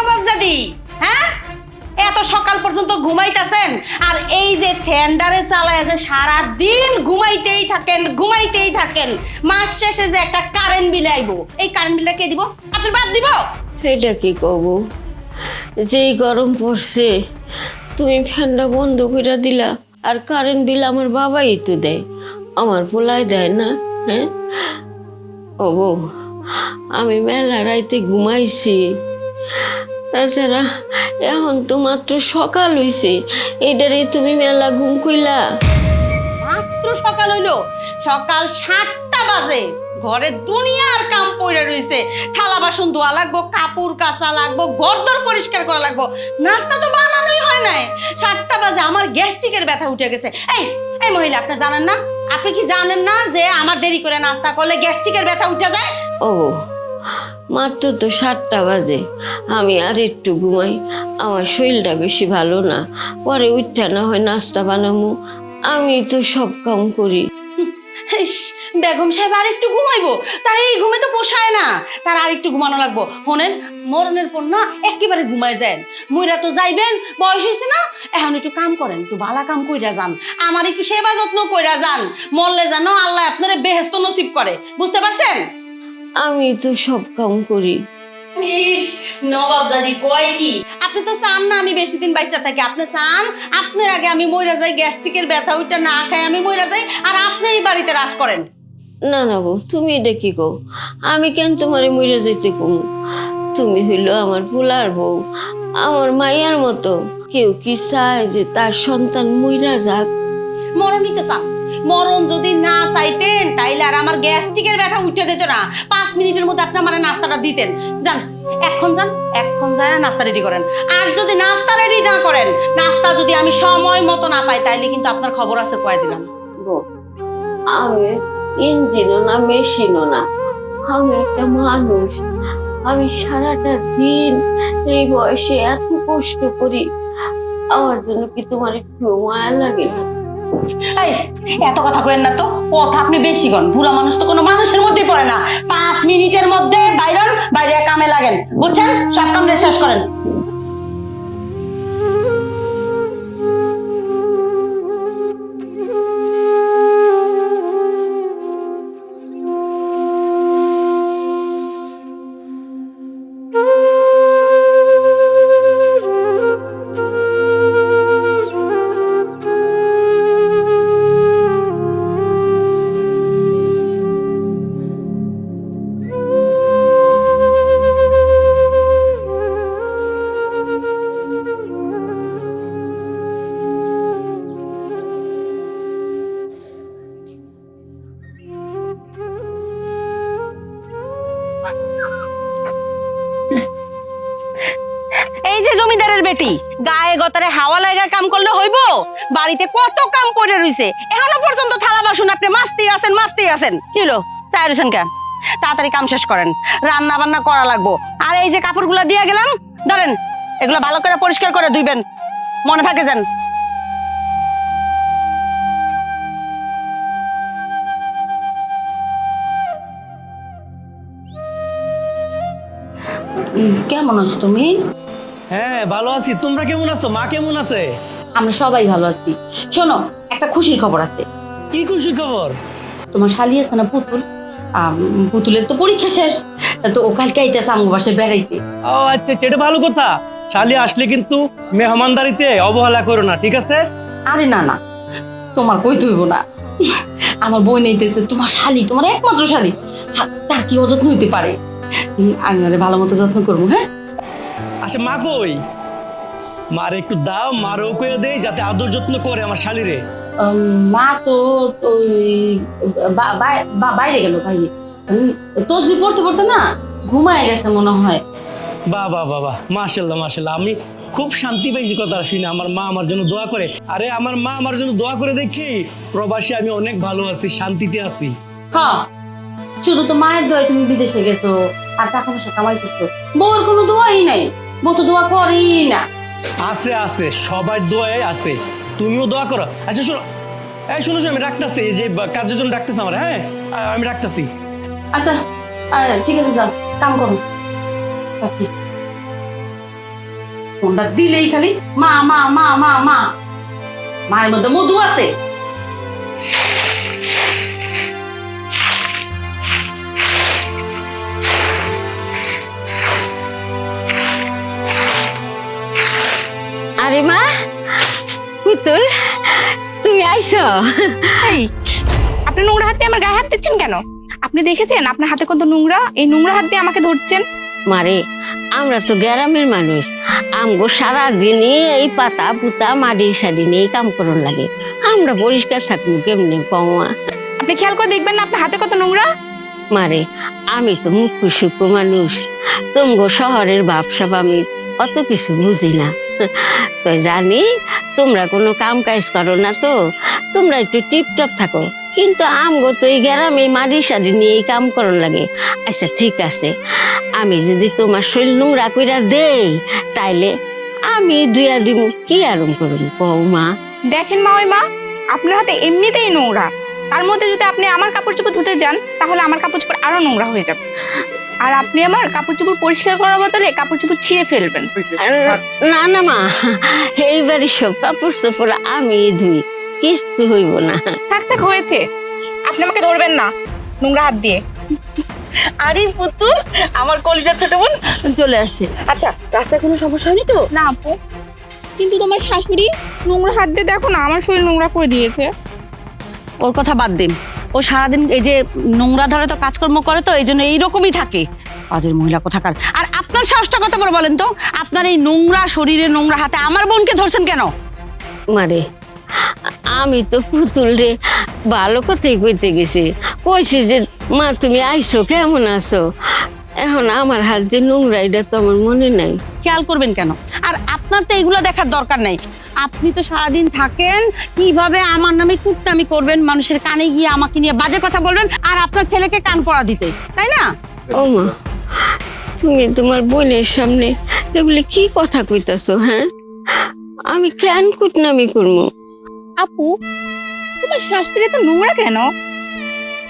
নবাবজাদি? হ্যাঁ, এত সকাল পর্যন্ত ঘুমাইতেছেন আর এই যে ফ্যান্ডারে চালায় যে সারা দিন ঘুমাইতেই থাকেন, মাস শেষে যে একটা কারেন্ট বিল আইবো, এই কারেন্ট বিলটা কে দিব? আপনার বাপ দিব? এটা কি কব, যেই গরম পড়ছে তুমি ফ্যানটা বন্ধ করে দিলা, আর কারেন্ট বিল আমার বাবাই তো দেয়, আমার পোলাই দেয় না। হ্যাঁ ও বউ, আমি মেলা রাইতে ঘুমাইছি, তাছাড়া এখন তো মাত্র সকাল হইছে, এইটারে তুমি মেলা ঘুম কইলা? মাত্র সকাল হইলো, সকাল 7টা বাজে, ঘরে দুনিয়ার কাম পড়ে রইছে, থালা বাসন ধোয়া লাগবো, কাপড় কাচা লাগবো, ঘরদোর পরিষ্কার করা লাগবো, নাস্তা তো বানানোই হয় নাই। 7টা বাজে আমার গ্যাস্ট্রিকের ব্যথা উঠে গেছে। এই এই মহিলা, আপনি জানেন না? আপনি কি জানেন না যে আমার দেরি করে নাস্তা করলে গ্যাস্ট্রিকের ব্যথা উঠে যায়? ও মাত্র তো 7টা বাজে, আমি আর একটু ঘুমাই, আমার শরীরটা বেশি ভালো না, পরে উঠা না হয় নাস্তা বানামু, আমি তো সব কাম করি। ইস, বেগম সাহেব আর একটু ঘুমাইবো, তার এই ঘুমে তো পোষায় না, তার আর একটু ঘুমানো লাগবো। শোনেন, মরণের পর না একেবারে ঘুমায় যান, মুইরা তো যাইবেন, বয়স হয়েছে না, এখন একটু কাম করেন, একটু ভালো কাম কইরা যান, আমার একটু সেবা যত্ন কইরা যান, মরলে জানো আল্লাহ আপনারে বেহেশত নসিব করে, বুঝতে পারছেন? আমি তো সব কাম করি। ইস, নবাবজাদি কয় কি? আপনি তো চান না আমি বেশি দিন বাচ্চা থাকি, আপনি চান আপনার আগে আমি মইরা যাই, গ্যাস্ট্রিকের ব্যথা ওইটা না খাই আমি মইরা যাই, আর আপনি এই বাড়িতে রাজ করেন। না না বউ, তুমি এটা কি কও? আমি কেন তোমারে মরে যেতে কম? তুমি হইল আমার পোলার বউ, আমার মাইয়ার মতো। কেউ কি চায় যে তার সন্তান মইরা যাক? মরণ নিতে চান? মরণ যদি না চাইতেন তাইলে আর আমার গ্যাস্ট্রিকের ব্যথা উঠে যেত না, 5 মিনিটের মধ্যে আপনি আমার নাস্তাটা দিতেন। যান, এখন যায় নাস্তা রেডি করেন। আর যদি নাস্তা রেডি না করেন, নাস্তা যদি আমি সময় মতো না পাই, তাইলে কিন্তু আপনার খবর আছে, কয়ে দিলাম। বউ, আমি ইঞ্জিনও না মেশিনও না, আমি একটা মানুষ, আমি সারাটা দিন এই বয়সে এত কষ্ট করি, আমার জন্য কি তোমার একটু মায়া লাগে না? এই, এত কথা কইেন না তো, কথা আপনি বেশি কন, বুড়া মানুষ তো কোনো মানুষের মধ্যেই পড়ে না। 5 মিনিটের মধ্যে বাইরে কামে লাগেন, বুঝছেন? সব কাম শেষ করেন। এই যে জমিদারের বেটি, গায়ে গতরে হাওয়া লাগা কাম করলে হইব? বাড়িতে কত কাম পড়ে রইছে, এখনো পর্যন্ত থালা বাসন আপনি মাজতেই আছেন। কি হলো, চাই রইছেন কেন? তাড়াতাড়ি কাম শেষ করেন, রান্না বান্না করা লাগবো। আর এই যে কাপড়গুলো দিয়ে গেলাম, ধরেন, এগুলো ভালো করে পরিষ্কার করে ধুইবেন, মনে থাকে যেন। কেমন আছো তুমি? হ্যাঁ ভালো আছি, তোমরা কেমন আছো? মা কেমন আছে? আমরা সবাই ভালো আছি। শোনো, একটা খুশির খবর আছে। কি খুশির খবর? তোমার শালি আছে না পুতুল, পুতুলের তো পরীক্ষা শেষ, তো ও কালকে আইতেছে আমগো বাসায় বেড়াইতে। ও আচ্ছা, এটা ভালো কথা। শালি আসলে কিন্তু মেহমানদারিতে অবহেলা করো না, ঠিক আছে? আরে না না, তোমার কইতে হইব না, আমার বই নিতেছে, তোমার শালি, তোমার একমাত্র শালি, তার কি অযত্ন হইতে পারে? আমি আরে ভালো মতো যত্ন করবো। হ্যাঁ, আচ্ছা মা কই? মারে একটু দাও, মারও কইয়া দেই যাতে আদর যত্ন করে আমার শালিরে। মা তো বাইরে গেল, বাইরে তসবি পড়তে পড়তে না ঘুমায় গেছে মনে হয়। বাহ বাহ বাহ বাহ, মাশাআল্লাহ মাশাআল্লাহ, আমি খুব শান্তি পাইছি কথা শুনে। আমার মা আমার জন্য দোয়া করে, আরে আমার মা আমার জন্য দোয়া করে দেখি প্রবাসী আমি অনেক ভালো আছি, শান্তিতে আছি। হ্যাঁ, শুধু তো মায়ের দোয়ায় তুমি বিদেশে গেছো আর টাকা পয়সা কামাইতেছো, বউর কোনো দোয়াই নাই, বউ তো দোয়া করেই না। আছে আছে, সবার দোয়াই আছে, তুমিও দোয়া করো। আচ্ছা শোনো, এই শোনো শোনো, আমি রাখতেছি, এই যে কাজের জন্য ডাকতেছে আমার। হ্যাঁ আমি রাখতেছি। আচ্ছা, ঠিক আছে, যাও কাম করো। ফোনটা দিলেই খালি মা মা মা মা মা, মায়ের মধ্যে মধু আছে। আরে মা, পুতুল তুমি আইছো? এই, আপনি নোংরা হাত দিয়ে আমার গায়ে হাত দিচ্ছেন কেন? আপনি দেখেছেন আপনার হাতে কত নোংরা? এই নোংরা হাত দিয়ে আমাকে ধরছেন? মারে, আমরা তো গ্রামের মানুষ, আমগো সারাদিনই এই পাতা পুতা মাটি সারি নিয়ে কাম করন লাগে, আমরা পরিষ্কার থাকবো কেমনে কমা? আপনি খেয়াল করে দেখবেন না আপনার হাতে কত নোংরা? মারে, আমি তো মুখ্য সূক্ষ্ম মানুষ, তুমগো শহরের ভাবসাব আমি অত কিছু বুঝি না। তো জানি তোমরা কোনো কাম কাজ করো না, তো তোমরা একটু টিপটপ থাকো, কিন্তু আমগো তো এই গ্রামে মাটি সারি নিয়ে কাম করন লাগে। আচ্ছা ঠিক আছে, আমি যদি তোমার শরীর নোংরা কইরা দেই তাইলে আমি দুইয়া দিম, কি আরম করুন কও মা? দেখেন মা, ওই মা আপনার হাতে এমনিতেই নোংরা, তার মধ্যে যদি আপনি আমার কাপড় চোপড় ধুতে যান তাহলে আমার কাপড় চোপড় আরো নোংরা হয়ে যাবে। আর আপনি আমার কাপড় চোপড় পরিষ্কার করার বদলে কাপড় চোপড় ছিঁড়ে ফেলবেন। না না মা, এইবারই সব কাপড় চোপড় আমি ধুই, কিছু হইব না। থাক থাক হয়েছে, আপনি আমাকে ধরবেন না নোংরা হাত দিয়ে। আরে পুতুল, আমার কলিজা ছোট বোন চলে আসছে। আচ্ছা, রাস্তায় কোনো সমস্যা হয়নি তো? না আপু, কিন্তু তোমার শাশুড়ি নোংরা হাত দিয়ে দেখো না আমার শরীর নোংরা করে দিয়েছে। ওর কথা বাদ দিন, ও সারাদিন এই যে নোংরা ধরে তো কাজকর্ম করে, তো এই জন্য এইরকমই থাকে, কাজের মহিলা কোথাকার। আর আপনার সাহসটা কত বড় বলেন তো? আপনার এই নোংরা শরীরে নোংরা হাতে আমার বোনকে ধরছেন কেন? মারে, আমি তো পুতুল রে ভালো কথাই কইতে গেছি, কইছি যে মা তুমি আইছো, কেমন আছো? এখন আমার হাত যে নোংরা এটা তো আমার মনে নাই। খেয়াল করবেন কেন? আর আপনার তো এগুলো দেখার দরকার নাই। আপনি তো সারাদিন থাকেন কিভাবে আমার নামে কুটনামি করবেন, মানুষের কানে গিয়ে আমাকে নিয়ে বাজে কথা বলবেন, আর আপনার ছেলেকে কান পড়া দিতে, তাই না? ও মা, তুমি তোমার বোনের সামনে এগুলি কি কথা কইতাছো? হ্যাঁ, আমি কেন কুটনামি করবো? আপু, তোমার শাশুড়ি তো নোংরা কেন?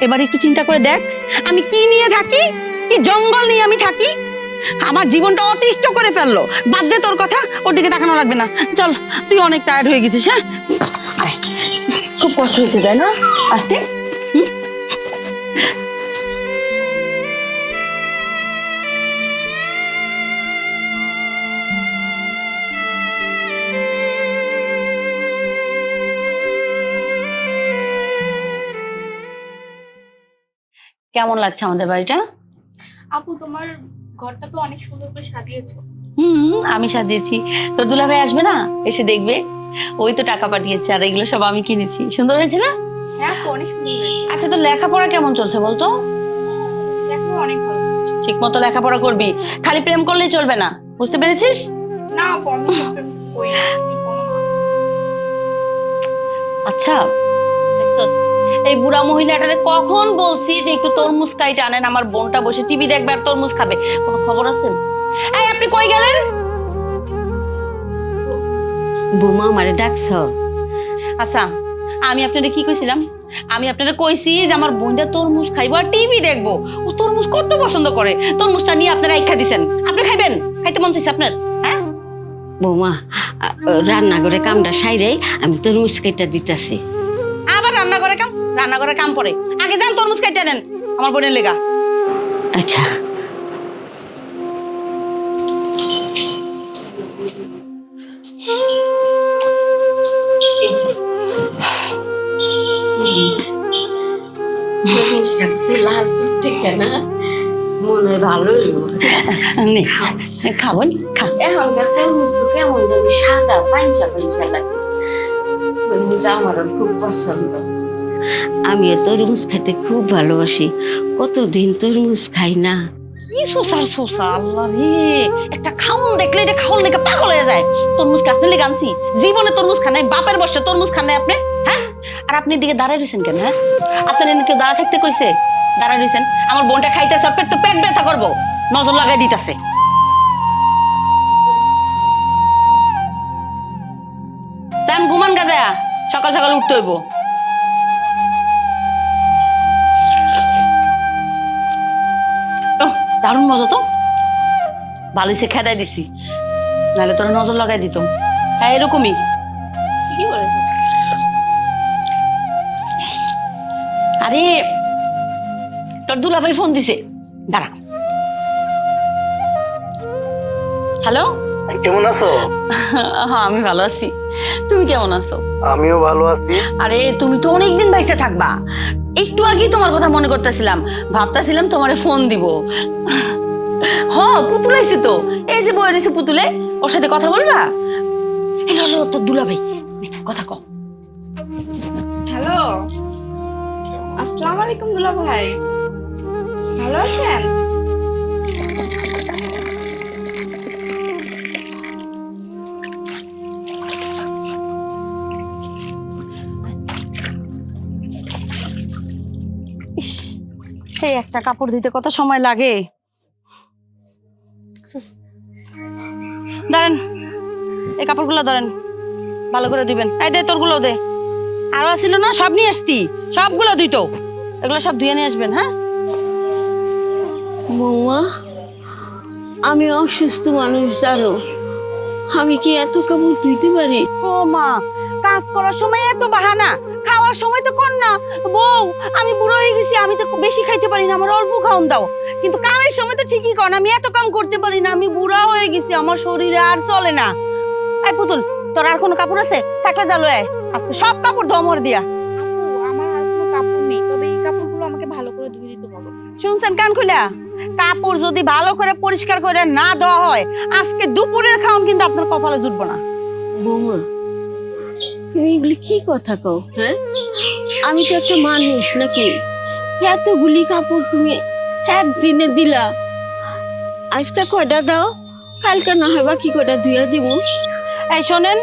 এবার একটু চিন্তা করে দেখ, আমি কি নিয়ে থাকি, কি জঙ্গল নিয়ে আমি থাকি। আমার জীবনটা অতিষ্ঠ করে ফেললো। বাদ দে তোর কথা, ওর দিকে তাকানো লাগবে না। চল, তুই অনেক টায়ার্ড হয়ে গেছিস। হ্যাঁ, আরে, খুব কষ্ট হচ্ছে তাই না আসতে? কেমন লাগছে আমাদের বাড়িটা? আপু, তোমার ঘরটা তো অনেক সুন্দর করে সাজিয়েছো। আমি সাজিয়েছি। তোর দুলাভাই আসবে না, এসে দেখবে। ওই তো টাকা পাঠিয়েছে, আর এগুলো সব আমি কিনেছি। সুন্দর হয়েছে না? হ্যাঁ আপু, অনেক সুন্দর হয়েছে। আচ্ছা, তোর লেখাপড়া কেমন চলছে বলতো? দেখো অনেক ভালো হয়েছে। ঠিক মতো লেখাপড়া করবি, খালি প্রেম করলেই চলবে না, বুঝতে পেরেছিস? না আপু, আমি সবটা করি না, তুমি বলো না। আচ্ছা, দেখছস, এই বুড়া মহিলাটারে কখন বলছি যে একটু তরমুজ কাইটা আনেন, আমার বোনটা বসে টিভি দেখবে আর তরমুজ খাবে, কোনো খবর আছে? এই, আপনি কই গেলেন? বোমা আমারে ডাকছ? আচ্ছা, আমি আপনাদের কি কইছিলাম? আমি আপনাদের কইছি যে আমার বোনটা তরমুজ খাইবো আর টিভি দেখবো। ও তরমুজ কত পছন্দ করে, তরমুজটা নিয়ে আপনারা ইচ্ছা দিছেন। আপনি খাইবেন? খাইতে মন চাইছে আপনার? হ্যাঁ বৌমা, রান্না করে কামটা সাইরে আমি তরমুজ কেটে দিতেছি। আবার রান্না করে কাম? রান্না করে কাম পরে, আগে যান তরমুজ কেটে নেন আমার বোনের লেগা। আচ্ছা। লাল টুকটুকে না, মনে ভালো খাবেন? এখনকার তরমুজ তো কেমন জানি সাদা পাঞ্চা পাঞ্চা লাগে, তরমুজ আমারও খুব পছন্দ। আমি তরমুজ খেতে খুব ভালোবাসি, কতদিন তরমুজ খাই না। কি সোসার সোসা, আল্লাহ রে, একটা খাউন দেখলে এটা খাউন লেগে পাগল হয়ে যায়। তরমুজ কাটতে লেগে আনছি, জীবনে তরমুজ খান নাই, বাপের বসে তরমুজ খান নাই আপনি। হ্যাঁ, আর আপনি দিকে দাঁড়ায় রয়েছেন কেন? হ্যাঁ, আপনার এনে কেউ দাঁড়া থাকতে কইছে? দাঁড়ায় রয়েছেন, আমার বোনটা খাইতেছে, পেট তো পেট ব্যথা করবো, নজর লাগাই দিতেছে। চান ঘুমান গাজা, সকাল সকাল উঠতে হইব। দারুণ মজা তো, ভালো সে খেদাই দিছি। নাহলে তোরা নজর লাগাই দিত। হ্যাঁ এরকমই। ঠিকই বলেছো। আরে তোর দুলাভাই ফোন দিছে, দাঁড়া। হ্যালো। কেমন আছো? হ্যাঁ আমি ভালো আছি, তুমি কেমন আছো? আমিও ভালো আছি। আরে তুমি তো অনেকদিন বাইসে থাকবা, একটু আগেই তোমার কথা মনে করতেছিলাম, ভাবতেছিলাম তোমারে ফোন দিব। হ পুতুল আইছে তো, এই যে বয়ে রয়েছে পুতুলে, ওর সাথে কথা বলবা? এই লো, লো, তোর দুলাভাই কথা কও। হ্যালো, আসসালামু আলাইকুম দুলা ভাই, ভালো আছেন? ইস, এই একটা কাপড় দিতে কত সময় লাগে। ধরেন এই কাপড়গুলো, ধরেন ভালো করে দিবেন। এই দে তোরগুলো দে, আরো আছিল না, সব নিয়ে আসতি, সবগুলো দুইটো, এগুলো সব ধুয়ে নিয়ে আসবেন। হ্যাঁ বৌমা, আমি অসুস্থ মানুষ জানো, আমি কি এত কাপড় ধুইতে পারি? ও মা, কাজ করার সময় এত বাহানা, খাওয়ার সময় তো কর না। বউ আমি বুড়ো হয়ে গেছি, আমি তো বেশি খাইতে পারি না, আমার অল্প খাওন দাও। কিন্তু কামের সময় তো ঠিকই কর, আমি এত কাম করতে পারি না, আমি বুড়া হয়ে গেছি, আমার শরীরে আর চলে না। এই পুতুল, তোর আর কোনো কাপড় আছে? থাকলে জালো আজকে সব কাপড় ধমর দিয়া। আপু আমার আর কোনো কাপড় নেই, তবে এই কাপড়গুলো আমাকে ভালো করে ধুয়ে দিতে হবে। শুনছেন কান খুলা? কাপড় যদি ভালো করে পরিষ্কার করে না দেওয়া হয়, আজকে দুপুরের খাওন কিন্তু আপনার কপালে জুটবো না। বৌমা, তুমি এগুলি কি কথা কও? হ্যাঁ, আমি তো একটা মানুষ নাকি? এতগুলি কাপড় তুমি একদিনে দিলা, আজকে কয়টা দাও, কালকে না হয় বাকি কয়টা ধুইয়া দিব। এই শোনেন,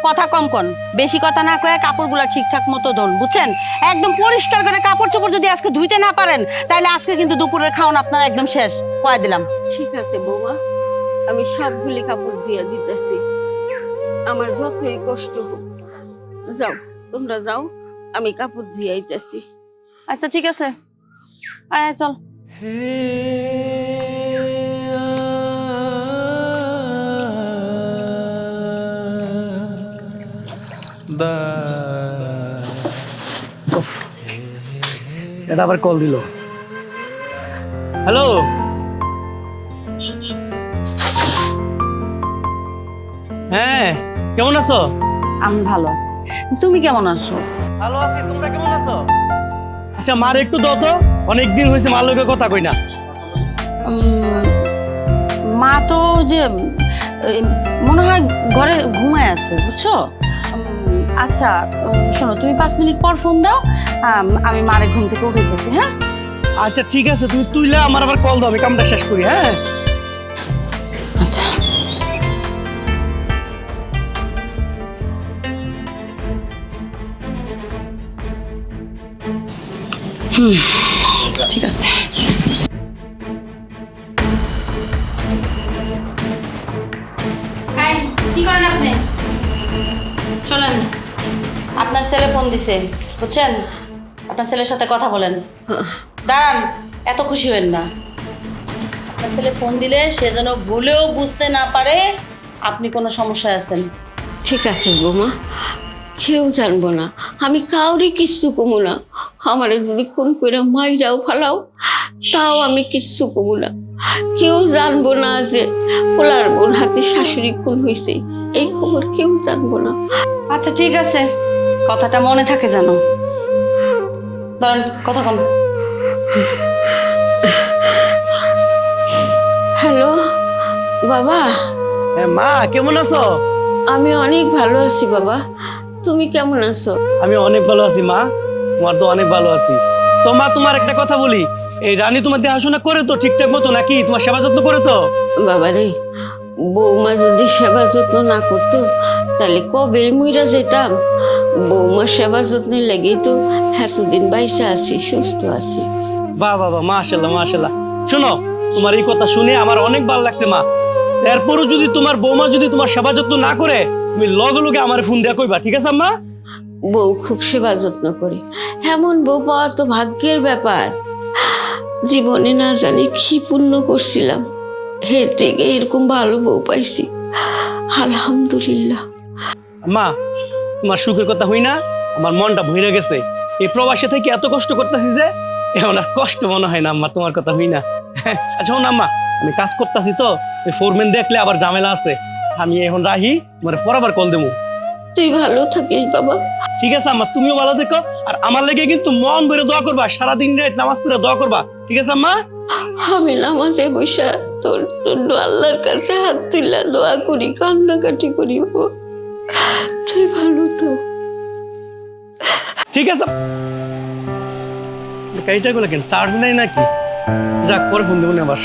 কথা কম কন, বেশি কথা না কয়ে কাপড়গুলো ঠিকঠাক মতো ধোন, বুঝছেন? একদম পরিষ্কার করে কাপড় চোপড় যদি আজকে ধুইতে না পারেন, তাহলে আজকে কিন্তু দুপুরের খাওন আপনার একদম শেষ, কয়ে দিলাম। ঠিক আছে বৌমা, আমি সবগুলি কাপড় ধুইয়া দিতেছি, আমার যতই কষ্ট হোক। যাও, তোমরা যাও, আমি কাপড় ধুইয়া আইতাছি। আচ্ছা ঠিক আছে, আয় চল। এটা আবার কল দিল। হ্যালো, হ্যাঁ কেমন আছো? আমি ভালো আছি, তুমি কেমন আছো? ভালো আছি, তোমরা কেমন আছো? আচ্ছা মার একটু দাও তো, অনেকদিন হয়েছে মার লোকের কথা কই না। মা তো যে মনে হয় ঘরে ঘুমায় আছে, বুঝছো? আচ্ছা শোনো, তুমি 5 মিনিট পর ফোন দাও, আমি মারে ঘুম থেকে উঠেছি। হ্যাঁ আচ্ছা ঠিক আছে, তুমি তুইলে আমার আবার কল দাও, আমি কামটা শেষ করি। হ্যাঁ আচ্ছা। ঠিক আছে। কি করেন আপনি? চলেন, আপনার ছেলে ফোন দিছে, বুঝছেন? আপনার ছেলের সাথে কথা বলেন। দাঁড়ান, এত খুশি হবেন না। আপনার ছেলে ফোন দিলে সে যেন ভুলেও বুঝতে না পারে আপনি কোনো সমস্যায় আছেন। ঠিক আছে বৌমা, কেউ জানবো না, আমি কাউরি কিচ্ছু কমু না। আমারে যদি খুন করে মাইরাও ফালাও, তাও আমি কিচ্ছু কমু না। কেউ জানবো না যে পোলার বোন হাতে শাশুড়ি খুন হয়েছে, এই খবর কেউ জানবো না। আচ্ছা ঠিক আছে, কথাটা মনে থাকে জানো। ধরেন কথা কন। হ্যালো বাবা। হ্যাঁ মা, কেমন আছো? আমি অনেক ভালো আছি বাবা, তুমি কেমন আছো? আমি অনেক ভালো আছি মা, তোমার তো অনেক ভালো আছি। তো মা তোমার একটা কথা বলি, এই রানী তোমার দেখাশোনা করে তো ঠিকঠাক মতো নাকি? তোমার সেবা যত্ন করে তো? বাবা রে, বৌমা যদি সেবা যত্ন না করতো তাহলে কবে মইরা যেতাম। বৌমা সেবা যত্নের লেগেই তো এতদিন বাইসা আছি, সুস্থ আছি। বাহ বাহ বাহ, মাশাআল্লাহ মাশাআল্লাহ। শোনো, তোমার এই কথা শুনে আমার অনেক ভালো লাগছে মা। এরপরও যদি তোমার বৌমা যদি তোমার সেবা যত্ন না করে, তুমি লগে লগে আমার ফোন দিয়া কইবা, ঠিক আছে আম্মা? বউ খুব সেবা যত্ন করে, এমন বউ পাওয়া তো ভাগ্যের ব্যাপার। জীবনে না জানি কি পুণ্য করছিলাম, এর থেকে এরকম ভালো বউ পাইছি। আলহামদুলিল্লাহ। মা, তোমার সুখের কথা হই না, আমার মনটা ভরে গেছে। এই প্রবাসে থেকে এত কষ্ট করতেছি যে এখন আর কষ্ট মনে হয় না আম্মা, তোমার কথা হই না। আচ্ছা শোন আম্মা, আমি কাজ করতেছি তো, ওই ফোরম্যান দেখলে আবার ঝামেলা আছে। আমি এখন রাহি, তোমার পরাবার কল দেবো। তুই ভালো থাকিস বাবা। ঠিক আছে আম্মা, তুমিও ভালো থেকো। আর আমার লেগে কিন্তু মন ভরে দোয়া করবা, সারাদিন রাত নামাজ পড়ে দোয়া করবা, ঠিক আছে আম্মা? আমি নামাজে বসে তোর জন্য আল্লাহর কাছে হাত তুলে দোয়া করি, কান্নাকাটি করি বাবা। তুই ভালো থাক। ঠিক আছে। গাড়িটা গুলো কেন চার্জ নেই নাকি? যাক, পরে ফোন দেবো না আবার।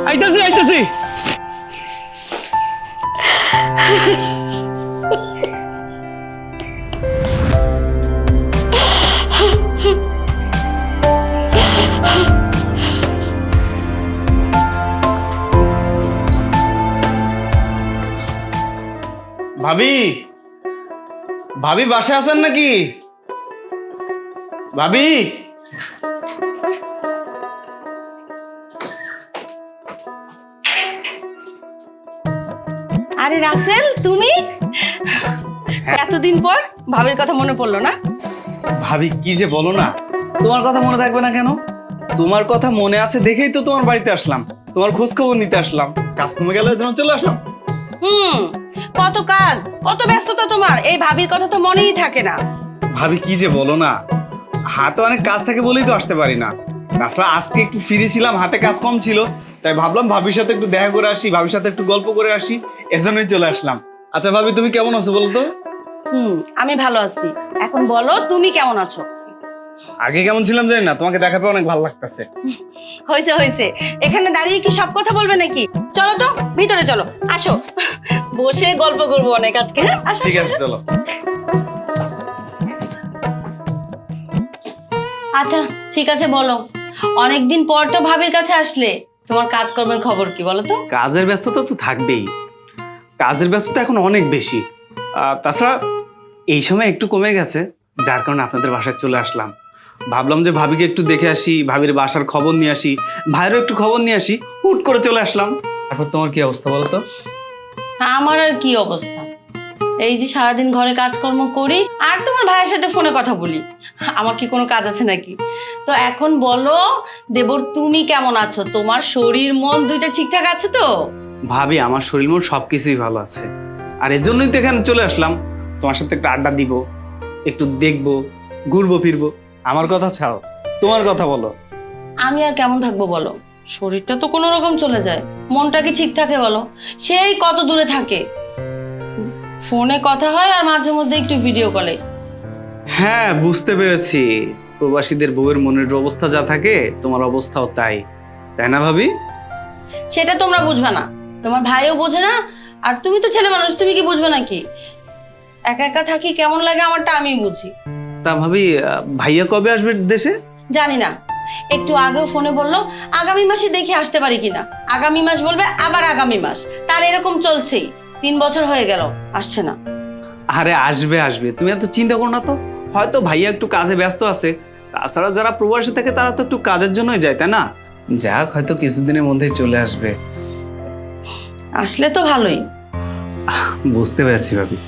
আইতাছি আইতাছি। ভাবি, ভাবি বাসায় আছেন নাকি? ভাবি, আরে রাসেল, তুমি এতদিন পর ভাবির কথা মনে পড়লো না? ভাবি কি যে বলো না, তোমার কথা মনে থাকবে না কেন? তোমার কথা মনে আছে দেখেই তো তোমার বাড়িতে আসলাম, তোমার খোঁজ খবর নিতে আসলাম। কাজ কমে গেল যেন চলে আসলাম। কত কাজ, কত ব্যস্ততা তোমার, এই ভাবির কথা তো মনেই থাকে না। ভাবি কি যে বলো না, হাতে অনেক কাজ থাকে বলেই তো আসতে পারি না। তাছাড়া আজকে একটু ফ্রি ছিলাম, হাতে কাজ কম ছিল, তাই ভাবলাম ভাবির সাথে একটু দেখা করে আসি, ভাবির সাথে একটু গল্প করে আসি, এজন্যই চলে আসলাম। আচ্ছা ভাবি, তুমি কেমন আছো বলো তো? আমি ভালো আছি। এখন বলো তুমি কেমন আছো? আগে কেমন ছিলাম জানি না, তোমাকে দেখার পর অনেক ভালো লাগতেছে। হয়েছে হয়েছে, এখানে দাঁড়িয়ে কি সব কথা বলবে নাকি? চলো তো ভিতরে চলো, আসো, বসে গল্প করবো অনেক আজকে। হ্যাঁ, আসো, ঠিক আসো। আছে চলো। আচ্ছা ঠিক আছে, বলো অনেকদিন পর তো ভাবির কাছে আসলে, তোমার কাজকর্মের খবর কি বলো তো? কাজের ব্যস্ততা তো থাকবেই, কাজের ব্যস্ততা এখন অনেক বেশি। তাছাড়া এই সময় একটু কমে গেছে, যার কারণে আপনাদের বাসায় চলে আসলাম। ভাবলাম যে ভাবিকে একটু দেখে আসি, ভাবির বাসার খবর নিয়ে আসি, ভাইয়েরও একটু খবর নিয়ে আসি, হুট করে চলে আসলাম। তারপর তোমার কি অবস্থা বলো তো? আমার আর কি অবস্থা, এই যে সারাদিন ঘরে কাজকর্ম করি আর তোমার ভাইয়ের সাথে ফোনে কথা বলি, আমার কি কোনো কাজ আছে নাকি? তো এখন বলো দেবর, তুমি কেমন আছো? তোমার শরীর মন দুইটা ঠিকঠাক আছে তো? ভাবি আমার শরীর মন সবকিছুই ভালো আছে, আর এর জন্যই তো এখানে চলে আসলাম, তোমার সাথে একটু আড্ডা দিব, একটু দেখবো, ঘুরবো ফিরবো। আমার কথা ছাড়ো, তোমার কথা বলো। আমি আর কেমন থাকবো বলো, শরীরটা তো কোনো রকম চলে যায়, মনটা কি ঠিক থাকে বলো? সেই কত দূরে থাকে, ফোনে কথা হয় আর মাঝে মধ্যে একটু ভিডিও কলে। হ্যাঁ বুঝতে পেরেছি, প্রবাসীদের বউয়ের মনের অবস্থা যা থাকে তোমার অবস্থাও তাই, তাই না ভাবি? সেটা তোমরা বুঝবে না, তোমার ভাইও বোঝে না, আর তুমি তো ছেলে মানুষ, তুমি কি বুঝবে নাকি? একা একা থাকি কেমন লাগে আমারটা আমি বুঝি। তা ভাবি, ভাইয়া কবে আসবে দেশে? জানি না, একটু আগেও ফোনে বললো আগামী মাসে দেখে আসতে পারি কিনা, আগামী মাস বলবে আবার আগামী মাস, তার এরকম চলছেই, 3 বছর হয়ে গেল আসছে না। আরে আসবে আসবে, তুমি এত চিন্তা করো না তো, হয়তো ভাইয়া একটু কাজে ব্যস্ত আছে, তাছাড়া যারা প্রবাসী থাকে তারা তো একটু কাজের জন্যই যায়, তাই না? যাক, হয়তো কিছুদিনের মধ্যেই চলে আসবে। আসলে তো ভালোই। বুঝতে পেরেছি ভাবি।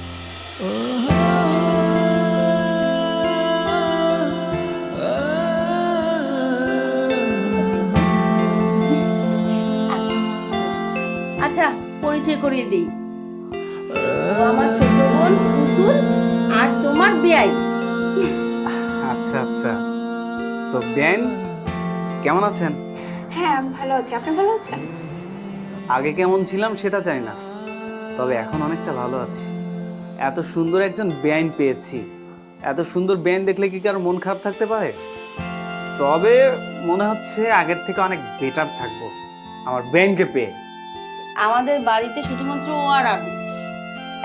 আচ্ছা পরিচয় করিয়ে দিই, ও আমার ছোট বোন পুতুল, আর তোমার বেয়াই। আচ্ছা আচ্ছা, তো বেন কেমন আছেন? হ্যাঁ আমি ভালো আছি, আপনি ভালো আছেন? আগে কেমন ছিলাম সেটা জানি না, তবে এখন অনেকটা ভালো আছি। এত সুন্দর একজন বেআইন পেয়েছি, এত সুন্দর বেআইন দেখলে কি কারো মন খারাপ থাকতে পারে? তবে মনে হচ্ছে আগের থেকে অনেক বেটার থাকবো আমার বেআইনকে পেয়ে। আমাদের বাড়িতে শুধুমাত্র ও আর আমি,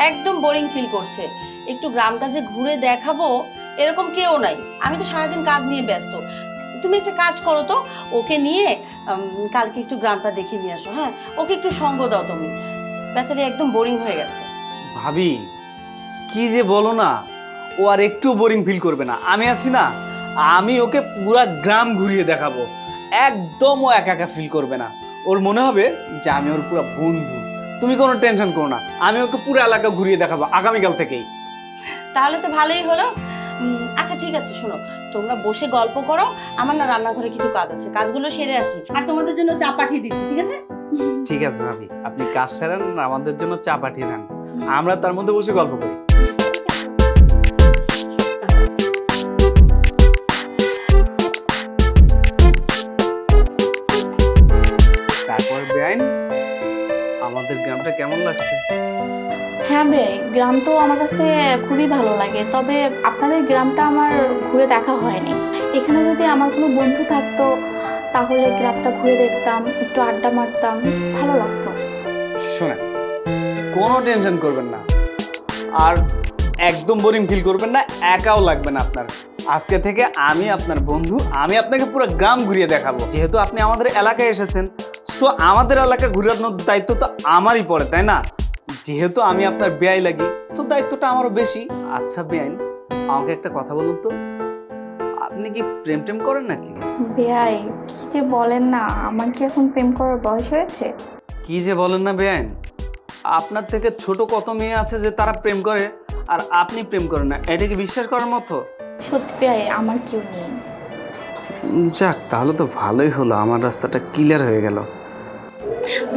একদম বোরিং ফিল করছে, একটু গ্রামটা যে ঘুরে দেখাবো এরকম কেউ নাই, আমি তো সারাদিন কাজ নিয়ে ব্যস্ত। তুমি একটা কাজ করো তো, ওকে নিয়ে কালকে একটু গ্রামটা দেখিয়ে নিয়ে আসো। হ্যাঁ, ওকে একটু সঙ্গ দাও তুমি, বেচারি একদম বোরিং হয়ে গেছে। ভাবি কি যে বলো না, ও আর একটু বোরিং ফিল করবে না, আমি আছি না, আমি ওকে পুরা গ্রাম ঘুরিয়ে দেখাবো, একদম ও একা একা ফিল করবে না। ও ওর মনে হবে যে আমি ওর পুরো বন্ধু। তুমি কোনো টেনশন করো না, আমি ওকে পুরো এলাকা ঘুরিয়ে দেখাবো আগামীকাল থেকেই। তাহলে তো ভালোই হলো। আচ্ছা ঠিক আছে, শোনো, তোমরা বসে গল্প করো, আমার না রান্নাঘরে কিছু কাজ আছে, কাজগুলো সেরে আসি, আর তোমাদের জন্য চা পাঠিয়ে দিচ্ছি, ঠিক আছে? ঠিক আছে ভাবি, আপনি কাজ সেরেন, আমাদের জন্য চা পাঠিয়ে নেন, আমরা তার মধ্যে বসে গল্প করি। তারপরে বেআইন, আমাদের গ্রামটা কেমন লাগছে? হ্যাঁ বে, গ্রাম তো আমার কাছে খুবই ভালো লাগে, তবে আপনাদের গ্রামটা আমার ঘুরে দেখা হয়নি। এখানে যদি আমার কোনো বন্ধু থাকতো তাহলে গ্রামটা ঘুরে দেখতাম, একটু আড্ডা মারতাম, ভালো লাগতো। শোনেন, কোনো টেনশন করবেন না, আর একদম বোরিং ফিল করবেন না, একাও লাগবে না আপনার। আজকে থেকে আমি আপনার বন্ধু, আমি আপনাকে পুরো গ্রাম ঘুরিয়ে দেখাবো। যেহেতু আপনি আমাদের এলাকায় এসেছেন, সো আমাদের এলাকা ঘুরানোর দায়িত্ব তো আমারই পড়ে, তাই না? যেহেতু আমি আপনার বেআই লাগি, সো দায়িত্বটা আমারও বেশি। আচ্ছা বেআইন, আমাকে একটা কথা বলুন তো, আপনি কি প্রেম টেম করেন নাকি? বেয়াই, কি যে বলেন না, আমার কি এখন প্রেম করার বয়স হয়েছে? কি যে বলেন না বেআইন, আপনার থেকে ছোট কত মেয়ে আছে যে তারা প্রেম করে, আর আপনি প্রেম করেন না, এটা কি বিশ্বাস করার মতো? সত্যি বেয়াই, আমার কেউ নেই। যাক, তাহলে তো ভালোই হলো, আমার রাস্তাটা ক্লিয়ার হয়ে গেল।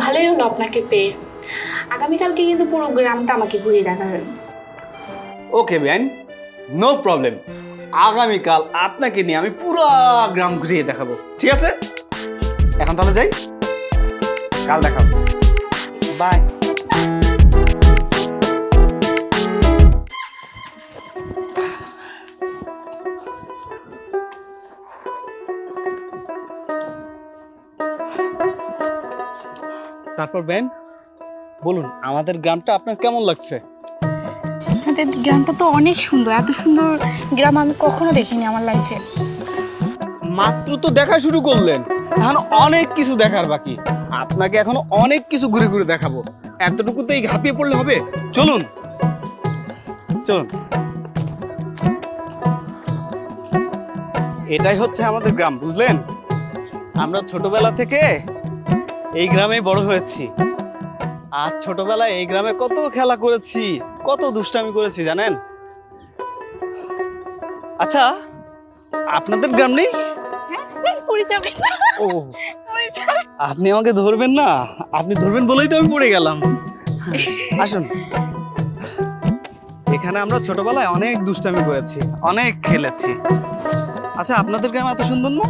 ভালোই হলো আপনাকে পেয়ে। আগামীকালকে কিন্তু পুরো গ্রামটা আমাকে ঘুরিয়ে দেখাবেন। ওকে বেআইন, নো প্রবলেম। আগামীকাল আপনাকে নিয়ে আমি পুরো গ্রাম ঘুরিয়ে দেখাবো, ঠিক আছে? এখন তাহলে যাই, কাল দেখা হচ্ছে, বাই। তারপর বেন, বলুন আমাদের গ্রামটা আপনার কেমন লাগছে? আপনাদের গ্রামটা তো অনেক সুন্দর, এত সুন্দর গ্রাম আমি কখনো দেখিনি আমার লাইফে। মাত্র তো দেখা শুরু করলেন, এখন অনেক কিছু দেখার বাকি। আপনাকে এখনো অনেক কিছু ঘুরে ঘুরে দেখাবো, এতটুকুতেই ঘাপিয়ে পড়লে হবে? চলুন চলুন। এটাই হচ্ছে আমাদের গ্রাম, বুঝলেন? আমরা ছোটবেলা থেকে এই গ্রামেই বড় হয়েছি, আর ছোটবেলায় এই গ্রামে কত খেলা করেছি, কত দুষ্টামি করেছি জানেন? আচ্ছা, আপনাদের গ্রাম নেই? ও, আপনি আমাকে ধরবেন না, আপনি ধরবেন বলেই তো আমি পড়ে গেলাম। আসুন, এখানে আমরা ছোটবেলায় অনেক দুষ্টামি করেছি, অনেক খেলেছি। আচ্ছা, আপনাদের গ্রাম এত সুন্দর না?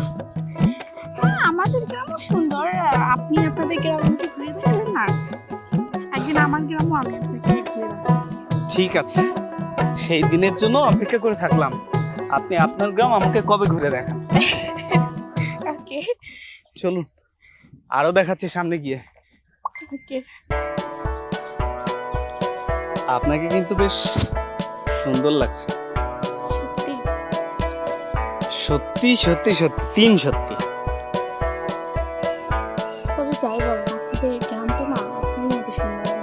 আমাদের গ্রামও সুন্দর, আপনি আপনাদের গ্রামকে ঘুরে দেখাবেন না? একদিন আমার গ্রামও আমি আপনাকে ঘুরে দেখাবো। ঠিক আছে, সেই দিনের জন্য অপেক্ষা করে থাকলাম। আপনি আপনার গ্রাম আমাকে কবে ঘুরে দেখান? ওকে চলুন, আরো দেখাচ্ছি সামনে গিয়ে। ওকে। আপনাকে কিন্তু বেশ সুন্দর লাগছে। সত্যি সত্যি সত্যি সত্যি, তিন সত্যি। তবে যাই বলেন, আপনাদের গ্রামটা না আপনার মতো সুন্দর।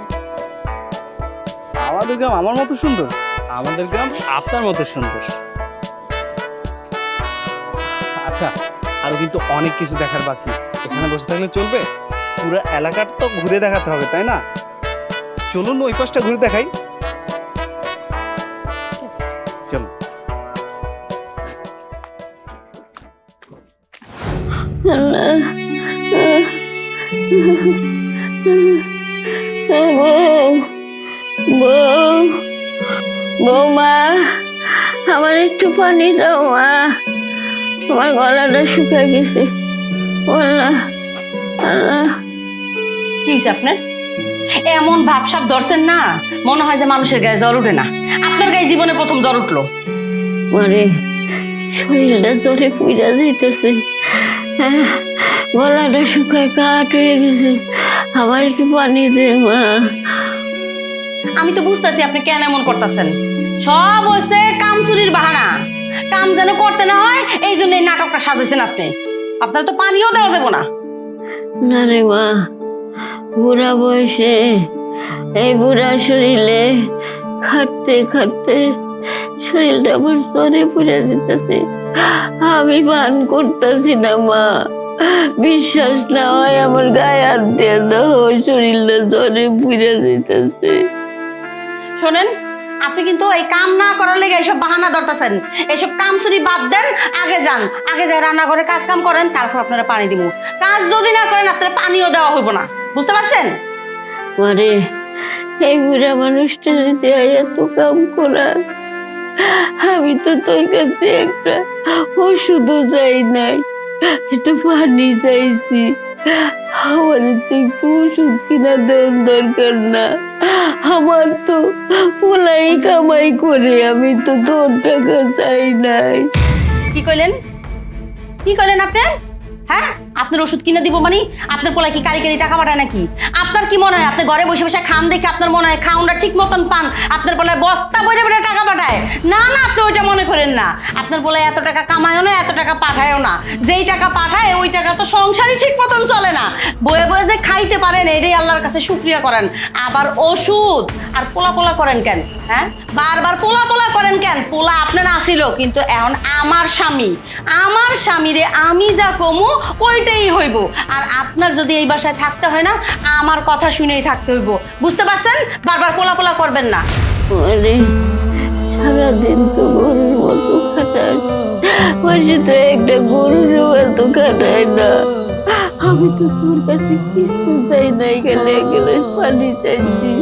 আমাদের গ্রাম আমার মতো সুন্দর? আমাদের গ্রাম আপনার মতো সুন্দর। আচ্ছা, আরো কিন্তু অনেক কিছু দেখার বাকি। এখানে বসে থাকলে চলবে? পুরো এলাকাটা তো ঘুরে দেখাতে হবে, তাই না? চলুন ওই পাশটা ঘুরে দেখাই। চলুন। বৌমা, আমার একটু পানি দাও মা, আমার গলাটা শুকিয়ে গেছে। আল্লাহ আল্লাহ। কি হয়েছে আপনার? এমন ভাবসাব ধরছেন না, মনে হয় যে মানুষের গায়ে জ্বর উঠে না। আপনার গায়ে জীবনে প্রথম জ্বর উঠলো। মারে, শরীরটা জ্বরে পুইরা যাইতেছে, গলাটা শুকায় কাঠ হয়ে গেছে, আমার একটু পানি দে মা। আমি তো বুঝতেছি আপনি কেন এমন করতেছেন। সব হচ্ছে কাম চুরির বাহানা, কাম যেন করতে না হয় এই জন্য এই নাটকটা সাজাইছেন আপনি। আপনার তো পানিও দেওয়া যাবো না। না রে মা, বুড়া বয়সে এই বুড়া শরীরে খাটতে খাটতে শরীরটা আমার জ্বরে পুড়ে দিতেছে, আমি পান করতেছি না মা। বিশ্বাস না হয় আমার গায়ে হাত দিয়ে দাও, ওই শরীরটা জ্বরে পুড়ে যেতেছে। শোনেন, আপনি কিন্তু এই কাম না করার লেগে এইসব বাহানা ধরতেছেন। এইসব কাম চুরি বাদ দেন, আগে যান, আগে যাই রান্নাঘরে কাজ কাম করেন, তারপর আপনারা পানি দিব। কাজ যদি না করেন আপনারা পানিও দেওয়া হইব না, বুঝতে পারছেন? মানে এই বুড়া মানুষটা যদি এত কাম করার, আমি তো তোর কাছে একটা ওষুধও চাই নাই, একটু পানি চাইছি। আমার তো একটু ওষুধ কিনা দেওয়ার দরকার না? আমার তো পোলাই কামাই করে, আমি তো তোর টাকা চাই নাই। কি কইলেন? কি কইলেন আপনি? হ্যাঁ, আপনার ওষুধ কিনে দিব মানে আপনার পোলা কি কারিগরি টাকা পাঠায় নাকি? আপনার কি মনে হয় আপনি ঘরে বসে বসে খান দেখে আপনার মনে হয় খাউনটা ঠিক মতন পান, আপনার পোলায় বস্তা বইরে বইরে টাকা পাঠায়? না না, আপনি ওইটা মনে করেন না। আপনার পোলায় এত টাকা কামায়ও না, এত টাকা পাঠায়ও না। যেই টাকা পাঠায় ওই টাকা তো সংসারই ঠিক মতন চলে না। বয়ে বয়ে যে খাইতে পারেন এটাই আল্লাহর কাছে শুকরিয়া করেন। আবার ওষুধ আর পোলা পোলা করেন কেন? হ্যাঁ, বারবার পোলা পোলা করেন কেন? পোলা আপনার আসিল, কিন্তু এখন আমার স্বামীরে আমি যা কমু ওইটাই হইব। আর আপনার যদি এই বাসায় থাকতে হয় না, আমার কথা শুনেই থাকতে হইব, বুঝতে পারছেন? বারবার পোলা পোলা করবেন না। মানে সারাদিন তো গরুর মতো খাটাস, বসে তো একটা গরুর মতো খাটায় না। আমি তো তোর কাছে কিছু চাই নাই, গেলে গেলে পানি চাইছি,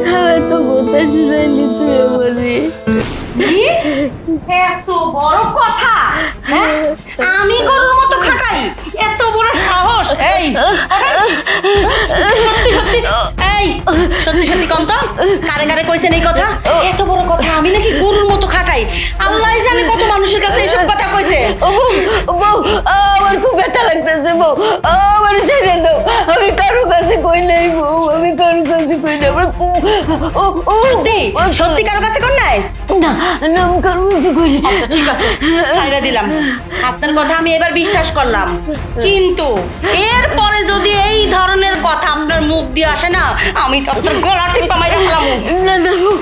তাহলে তো কথা শুনাইলি তুই আমারে। এত বড় কথা? হ্যাঁ, আমি গরুর মতো খাটাই? এত বড় সাহস? এই সত্যি সত্যি, এই সত্যি সত্যি কন্ত কারে কারে কইছেন এই কথা? এত বড় কথা আমি নাকি গরুর মতো খাটাই? আল্লাহ জানে কত মানুষের কাছে এসব কথা কইছে। ও বউ, আমার খুব ব্যথা লাগতেছে বউ, আমার ছেড়ে দাও। আমি কারো কাছে কই নাই বউ, আমি কারো কাছে কই নাই। সত্যি সত্যি কারো কাছে কোন নাই? না না, আমি কারো কাছে কই নাই। আচ্ছা ঠিক আছে, ছাইড়া দিলাম, আপনার কথা আমি এবার বিশ্বাস করলাম। কিন্তু এরপরে যদি এই ধরনের কথা আপনার মুখ দিয়ে আসে না, আমি তো আপনার গলা টিপা মাইরা ফেলাম। না না বউ,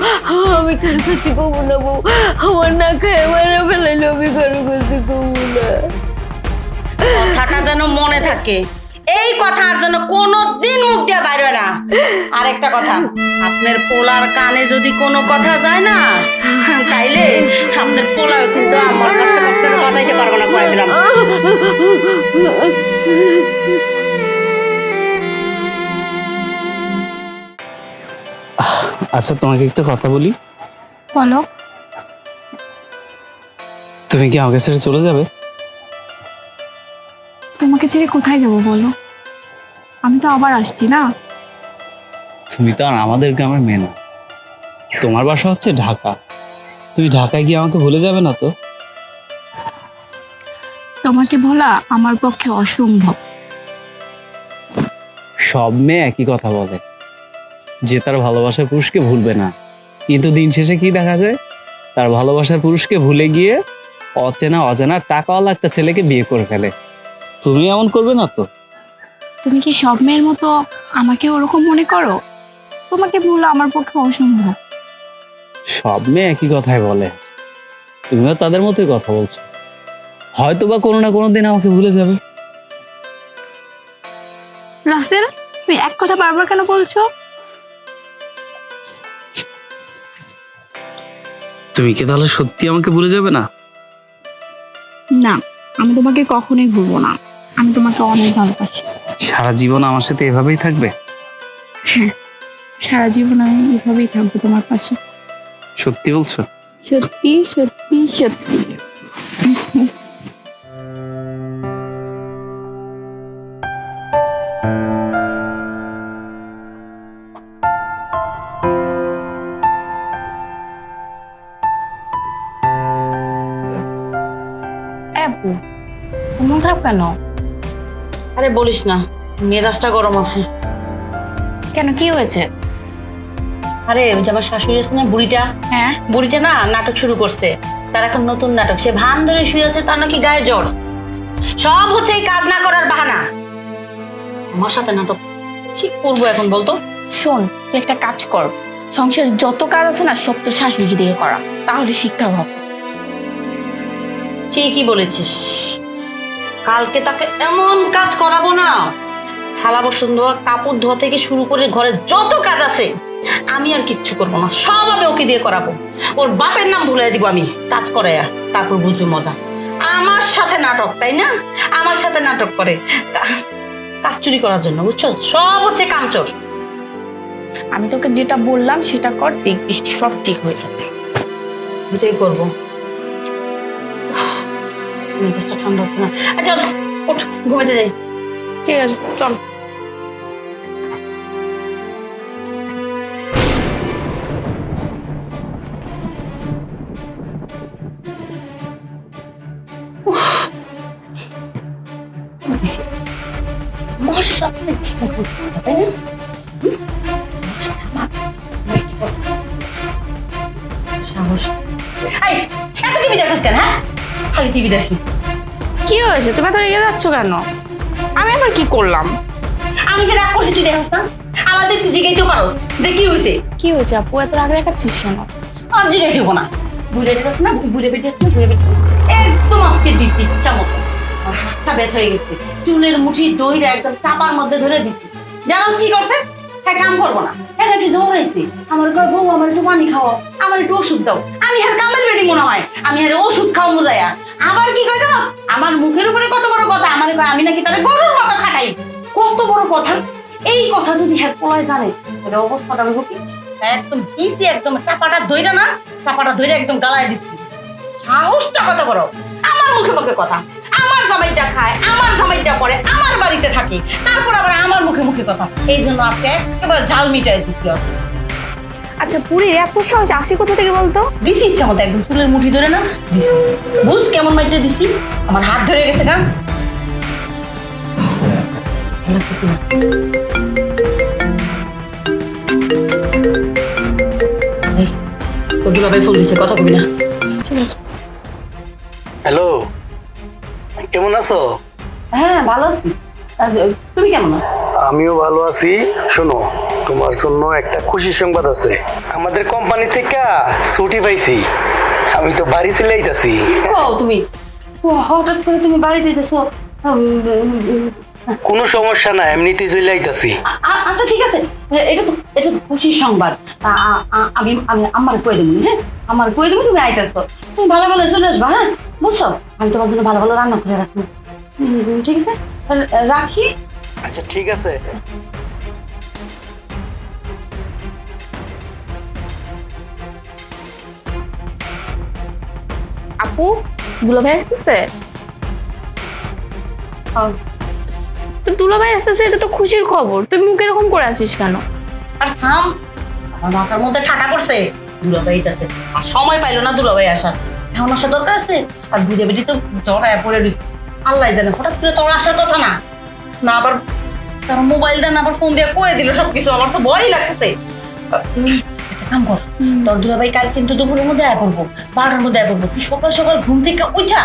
আমি কারো কাছে কব না বউ, আমার না খায় মারা ফেলাইলো, আমি কারো কাছে কব না। কথাটা যেন মনে থাকে, এই কথা আর যেন কোনোদিন মুখ দিয়ে বাইরে হয় না। আর একটা কথা, আপনার পোলার কানে যদি কোনো কথা যায় না, তাইলে আপনার পোলাও কিন্তু আমার কাছ থেকে আপনারা বাঁচাইতে পারবো না, কয়ে দিলাম। আচ্ছা, তোমাকে একটা কথা বলি। বলো। তুমি কি আমাকে ছেড়ে চলে যাবে? তোমাকে ছেড়ে কোথায় যাবো বলো? আমি তো আবার আসছি না। তুমি তো আর আমাদের গ্রামের মেয়ে না, তোমার বাসা হচ্ছে ঢাকা। তুমি ঢাকায় গিয়ে আমাকে ভুলে যাবে না তো? তোমাকে ভোলা আমার পক্ষে অসম্ভব। সব মেয়ে একই কথা বলে যে তার ভালোবাসার পুরুষকে ভুলবে না, কিন্তু দিন শেষে কি দেখা যায়? তার ভালোবাসার পুরুষকে ভুলে গিয়ে অচেনা টাকাওয়ালা একটা ছেলেকে বিয়ে করে ফেলে। তুমি এমন করবে না তো? তুমি কি সব মেয়ের মতো আমাকে ওরকম মনে করো? তোমাকে ভোলা আমার পক্ষে অসম্ভব। সব মেয়ে একই কথাই বলে, তুমিও তাদের মতোই কথা বলছো। হয়তো বা কোনো না কোনো দিন আমাকে ভুলে যাবে। রাসেল, তুমি এক কথা বারবার কেন বলছো? তুমি কি তাহলে সত্যি আমাকে ভুলে যাবে না? না, আমি তোমাকে কখনোই ভুলবো না। আমি তোমাকে অনেক ভালোবাসি। সারা জীবন আমার সাথে এভাবেই থাকবে? হ্যাঁ, সারা জীবন আমি এভাবেই থাকবো তোমার পাশে। সত্যি বলছো? সত্যি সত্যি সত্যি। মন খারাপ কেন? আরে বলিস না, মেজাজটা গরম আছে। কেন, কি হয়েছে? আরে ওই যে আমার শাশুড়ি আছে না, বুড়িটা, হ্যাঁ, বুড়িটা না নাটক শুরু করছে। তার এখন নতুন নাটক, সে ভান ধরে শুয়ে আছে, তার নাকি গায়ে জ্বর। সব হচ্ছে এই কাজ না করার বাহানা। আমার সাথে নাটক, কি করবো এখন বলতো? শোন, তুই একটা কাজ কর, সংসারের যত কাজ আছে না সব তো শাশুড়ি দিয়ে করা, তাহলে শিক্ষা হবে। ঠিকই বলেছিস। কালকে তাকে এমন কাজ করাবো না, থালা বাসন ধোয়া, কাপড় ধোয়া থেকে শুরু করে ঘরের যত কাজ আছে আমি আর কিচ্ছু করবো না, সব আমি ওকে দিয়ে করাবো। ওর বাপের নাম ভুলে দিব আমি কাজ করাইয়া, তারপর বুঝবে মজা। আমার সাথে নাটক, তাই না? আমার সাথে নাটক করে কাজ চুরি করার জন্য, বুঝছো? সব হচ্ছে কামচোর। আমি তোকে যেটা বললাম সেটা কর, দেখবি সব ঠিক হয়ে যাবে। দুটোই করবো। মেজাজটা ঠান্ডা হচ্ছে না। আচ্ছা ওঠ, ঘুমাতে যাই। ঠিক আছে, চল। আমার সাথে তাই না? সাহস। এই, এত টিভি দেখোস কেন? হ্যাঁ, খালি টিভি দেখি। কি হয়েছে, তুমি এত রেগে যাচ্ছ কেন? আমি আবার কি করলাম? আমি যে রাগ করছি তুই দেখোস না? আমাদের একটু জিগাইতেও পারোস যে কি হয়েছে। কি হয়েছে আপু, এত রাগ দেখাচ্ছিস কেন? আর জিগাইতে হবো না। বুড়ে বেটাস না, বুড়ে বেটাস না, বুড়ে বেটাস একদম আজকে দিচ্ছি ইচ্ছা মতো। আমার হাতটা ব্যথা হয়ে গেছে, চুলের মুঠি দইরা একদম চাপার মধ্যে ধরে দিচ্ছি। জানোস কি করছে? হ্যাঁ, কাম করবো না, এটা কি জোর হয়েছে? আমার কয় বউ আমার একটু পানি খাওয়াও, আমার একটু ওষুধ দাও। আমি আর কামের বেটি মনে হয়, আমি আর ওষুধ খাও মুজায়া। আবার কি কয় জানোস? আমার মুখের উপরে কত বড় কথা, আমার কয় আমি নাকি তাহলে গরুর মতো খাটাই। কত বড় কথা! এই কথা যদি হ্যাঁ পোলায় জানে তাহলে অবস্থাটা হইব কি? একদম দিছি, একদম চাপাটা ধইরা না, চাপাটা ধইরা একদম গালায় দিছি। সাহসটা কত বড়! আমার মুখে মুখে কথা, আমার জামাইটা খায়, আমার জামাইটা পরে, আমার বাড়িতে থাকে, তারপর আবার আমার মুখে মুখে কথা। এই জন্য আজকে একেবারে ঝাল মিটাই দিছি। আচ্ছা পুরীর এত সাহস আসি কোথা থেকে বলতো? দিছি ইচ্ছা মতো, একদম চুলের মুঠি ধরে না দিছি। বুঝ কেমন মাইটে দিছি? আমার হাত ধরে গেছে গা। লাগতেছে না। এই, তোর দুলাভাই ফোন দিছে, কথা কবি না। ঠিক আছে। হ্যালো, কেমন আছো? হ্যাঁ, ভালো আছি। আর তুমি কেমন আছো? আমিও ভালো আছি। শোনো, তোমার জন্য একটা খুশি সংবাদ আছে। আমাদের কোম্পানি থেকে ছুটি পাইছি, আমি তো বাড়ি চলে আইতাছি। তুমি হঠাৎ করে তুমি বাড়িতে যেতেছো? কোনো সমস্যা না, এমনিতেই চলে আইতাছি। আচ্ছা ঠিক আছে, এটা তো খুশির সংবাদ। আমি আমি আমার কয়ে দেবো, হ্যাঁ আমার কয়ে দেবো, তুমি আইতেছো, তুমি ভালো ভালো চলে আসবা। হ্যাঁ, বুঝছো? আমি তোমার জন্য ভালো ভালো রান্না করে রাখবো। ঠিক আছে, রাখি। আচ্ছা ঠিক আছে। আপু, দুলাভাই আসতেছে? তো দুলাভাই আসতেছে, এটা তো খুশির খবর, তুমি মুখ এরকম করে আছিস কেন? আর থাম, আমার মাথার মধ্যে ঠাটা পড়ছে। দুলাভাই আছে, আর সময় পাইলো না দুলাভাই আসার। এখন আসার দরকার আছে? আর বুঝে বেটি তো জড়ায় পড়ে রয়েছে। আল্লাহ জানে, হঠাৎ করে তোর আসার কথা না। না আবার তার মোবাইল দেন, আবার ফোন দিয়ে কয়ে দিল সবকিছু। আমার তো ভয়ই লাগতেছে। একটা কাম কর, তোর দুলাভাই কাল কিন্তু দুপুরের মধ্যে আয়া করবো, 12টার মধ্যে আয়া করবো। তুই সকাল সকাল ঘুম থেকে উঠা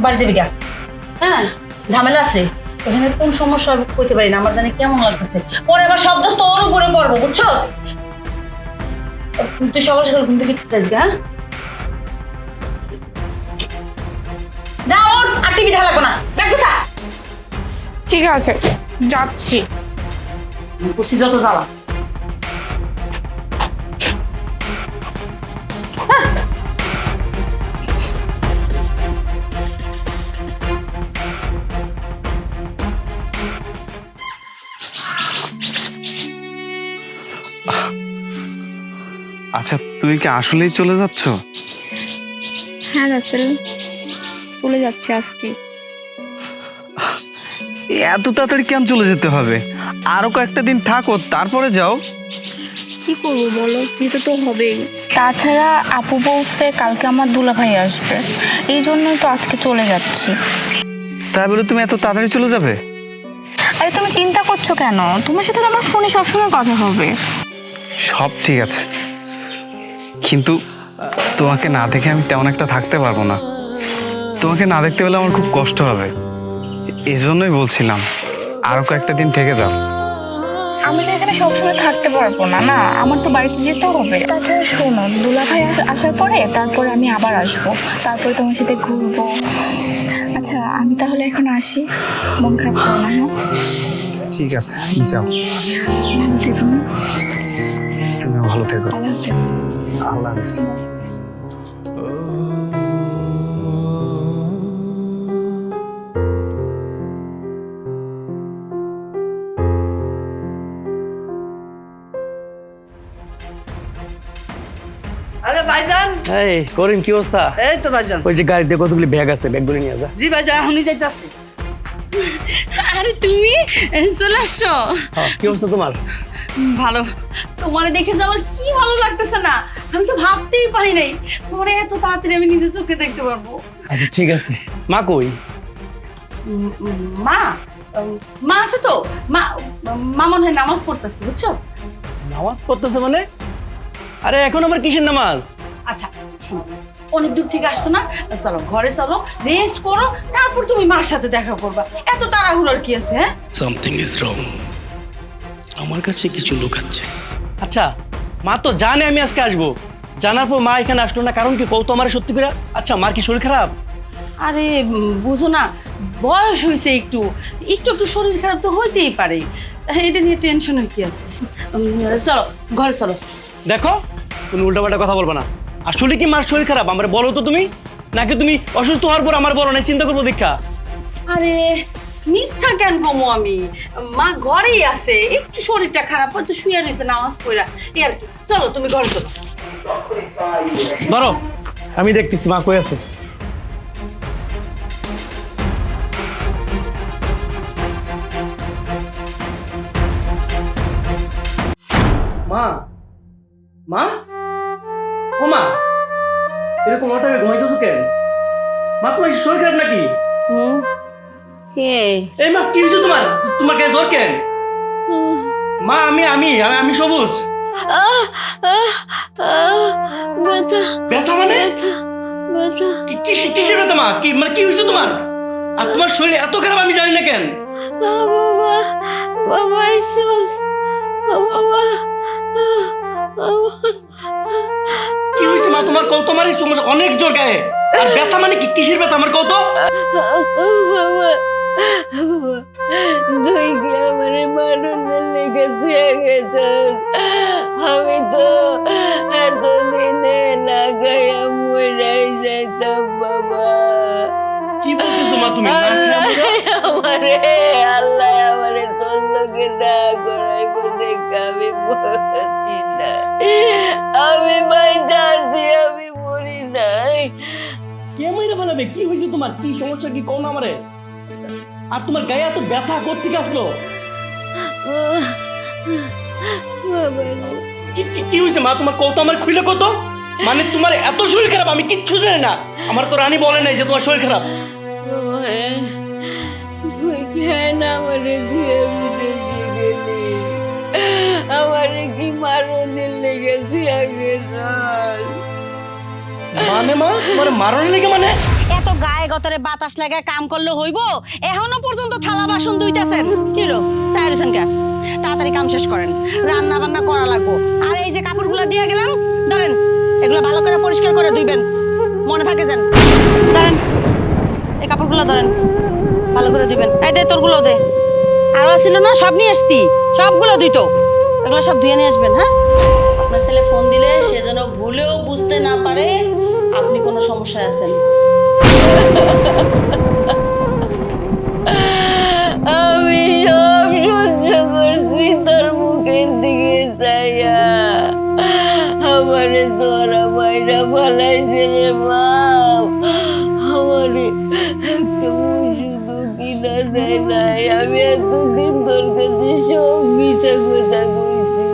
বাড়ি যাবি গা। হ্যাঁ, ঝামেলা আছে এখানে, কোন সমস্যা হবে কইতে পারি না। আমার জানি কেমন লাগতেছে, পরে আবার সব দোষ তো ওর উপরে পড়বো, বুঝছস? তুই সকাল সকাল ঘুম থেকে চাইস গা। হ্যাঁ, যা ওঠ, আর টিভি দেখা লাগবো না, দেখ বুঝা। ঠিক আছে, যাচ্ছি। করছি যত জ্বালা। আচ্ছা, তুমি কি আসলেই চলে যাচ্ছ? হ্যাঁ রাসেল, চলে যাচ্ছি আজকে। এত তাড়াতাড়ি কেন চলে যেতে হবে? আরো কয়েকটা দিন থাকো, তারপরে যাও। কি করবো বলো, যেতে তো হবেই। তাছাড়া আপু বলছে কালকে আমার দুলাভাই আসবে, এই জন্যই তো আজকে চলে যাচ্ছি। তাই বলে তুমি এত তাড়াতাড়ি চলে যাবে? আরে তুমি চিন্তা করছো কেন? তোমার সাথে তো আমার ফোনে সবসময় কথা হবে। সব ঠিক আছে, কিন্তু তোমাকে না দেখে আমি তেমন একটা থাকতে পারবো না। তোমাকে না দেখতে পেলে আমার খুব কষ্ট হবে। এজন্যই বলছিলাম আরো কয়েকটা দিন থেকে যাও। আমি তো এখানে সবসময় থাকতে পারবো না, না আমার তো বাড়িতে যেতে হবে। তাছাড়া শোনো, দুলাভাই আসার পরে তারপরে আমি আবার আসবো, তারপরে তোমার সাথে ঘুরবো, আচ্ছা আমি তাহলে এখন আসি, মন খারাপ করো না। হ্যাঁ, ঠিক আছে, যাও। ভালো থেকো। তুমি ভালো থেকো। আল্লাহ হাফেজ। আল্লাহ হাফেজ। আরে ভাইজান, এই করিম, কি অবস্থা? এই তো ভাইজান। ওই যে গাড়িতে কতগুলি ব্যাগ আছে, ব্যাগগুলি নিয়ে যা। জি ভাইজান, এখনই যাইতাছি। আরে তুমি চলে আসছো? হ্যাঁ, কি অবস্থা তোমার? ভালো। তোমারে দেখে যে আমার কি ভালো লাগতেছে না, আমি তো ভাবতেই পারি নাই তোমারে এত তাড়াতাড়ি আমি নিজের চোখে দেখতে পারবো। আচ্ছা ঠিক আছে। মা কই? মা মা আছে তো, মা মা মনে হয় নামাজ পড়তেছে, বুঝছো? নামাজ পড়তেছে মানে? আরে এখন আবার কিসের নামাজ? আচ্ছা শোনো, অনেক দূর থেকে আসছো না, চলো ঘরে চলো, রেস্ট করো, তারপর তুমি মার সাথে দেখা করবা। এত তাড়াহুড়োর কি আছে? হ্যাঁ, সামথিং ইজ রং। আমার কাছে কিছু লুকাচ্ছে। আচ্ছা, মা তো জানে আমি আজকে আসবো, জানার পর মা এখানে আসলো না, কারণ কি কও তো আমার সত্যি করে? আচ্ছা, মার কি শরীর খারাপ? আরে বুঝো না, বয়স হয়েছে, একটু একটু একটু শরীর খারাপ তো হইতেই পারে, এটা নিয়ে টেনশনের কি আছে? চলো ঘরে চলো। দেখো, তুমি উল্টাপাল্টা কথা বলবো না। আসলে কি মার শরীর খারাপ আমার বলো তো তুমি, নাকি তুমি অসুস্থ হওয়ার পর আমার বলো না, চিন্তা করবো দীক্ষা? আরে মিথ্যা কেন কমো আমি, মা ঘরেই আছে, একটু শরীরটা খারাপ হয়তো শুয়ে রয়েছে নামাজ পড়া, এই আর কি। চলো তুমি ঘরে চলো। ধরো, আমি দেখতেছি মা কই আছে। মা, মা, ও মা, এরকম হঠাৎ ঘুমাইতেছো কেন? মা, তোমার শরীর খারাপ নাকি? কে? এই মা, কি হয়েছে তোমার? তোমার গায়ে জ্বর কেন? মা, আমি সবুজ। ব্যথা, ব্যথা মানে? ব্যথা। কিসের ব্যথা মা? কি মানে কি হয়েছে তোমার? আর তোমার শরীর এত খারাপ আমি জানি না কেন? বাবা, বাবা ঈশ্বর, বাবা। কি হয়েছে মা তোমার? কও তোমার অনেক জোর গায়ে। আর ব্যথা মানে কি? কিসের ব্যথা আমার কও তো? বাবা, তুই কি আমার মানুষের লেগে দিয়ে গেছিস? আমি তো এতদিনে না গায়া মরাই যেতাম বাবা। কি বলতেছো মা তুমি? আল্লাহ আমারে তোর লোকে না করাই বলে আমি বলছি না, আমি ভাই জানছি আমি মরি নাই। কে মেরে ফেলাবে? কি হয়েছে তোমার? কি সমস্যা কি কও না আমারে? আর তোমার গায়ে এত ব্যথা কোত্থেকে আসলো? বাবা, কি হয়েছে মা তোমার? কও তো আমার, খুলে কত। মানে তোমার এত শরীর খারাপ আমি কিচ্ছু জানি না। আমার তো রানী বলে নাই যে তোমার শরীর খারাপ। বাবারে, তুই কেন আমারে দিয়ে বিদেশে গেলি? আমারে কি মারণের লেগে দিয়ে গেছাল? মানে মা, তোমার মারণের লেগে মানে? এত গায়ে গতরে বাতাস লাগায় কাম করলে হইব? এখনো পর্যন্ত থালা বাসন ধুইতেছেন, কি হলো? চায়ের হোসেন কে? তাড়াতাড়ি কাম শেষ করেন, রান্না বান্না করা লাগবো। আর এই যে কাপড়গুলো দিয়ে গেলাম, ধরেন এগুলো ভালো করে পরিষ্কার করে ধুইবেন, মনে থাকে যেন। ধরেন এই কাপড়গুলো, ধরেন ভালো করে ধুইবেন। এই দে, তোরগুলো দে, আরো ছিল না, সব নিয়ে আসতি, সবগুলো ধুইতো, এগুলো সব ধুয়ে নিয়ে আসবেন। হ্যাঁ, আপনার ছেলে ফোন দিলে সে যেন ভুলেও বুঝতে না পারে আপনি কোনো সমস্যায় আছেন। আমি সব সহ্য করছি তোর মুখের দিকে চাইয়া। আমারে তোরা বাইরা পালাইছে রে বাপ, আমারে একটা ওষুধও কিনা দেয় নাই। আমি এতদিন তোর কাছে সব মিশা কথা কইছি,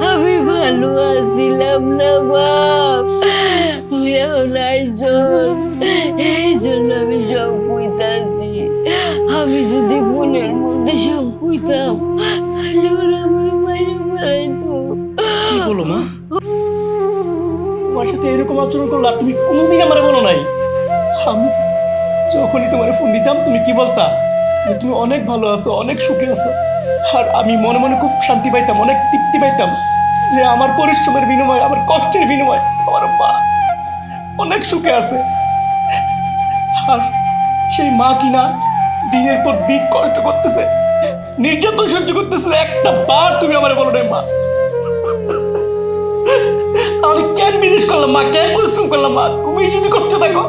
আমি ভালো আছিলাম না বাপ, তুই এখন আইছস, এই জন্য আমি সব কইতাছি। আমি যদি ভুলের মধ্যে সব কইতাম তাহলে ওরা আমার মাইরা ফেলাইতো। কি বলো মা? তোমার সাথে এরকম আচরণ করলো আর তুমি কোনোদিন আমারে বলো নাই? আমি যখনই তোমার ফোন দিতাম তুমি কি বলতা? যে তুমি অনেক ভালো আছো, অনেক সুখে আছো। আর আমি মনে মনে খুব শান্তি পাইতাম, অনেক তৃপ্তি পাইতাম যে আমার পরিশ্রমের বিনিময়ে, আমার কষ্টের বিনিময়ে আমার মা অনেক সুখে আছে। আর সেই মা কিনা দিনের পর দিন কষ্ট করতেছে, নির্যাতন সহ্য করতেছে, একটা বার তুমি আমারে বলো না মা আমি কেন বিদেশ করলাম মা, কেন পরিশ্রম করলাম মা, তুমি যদি করতে থাকো।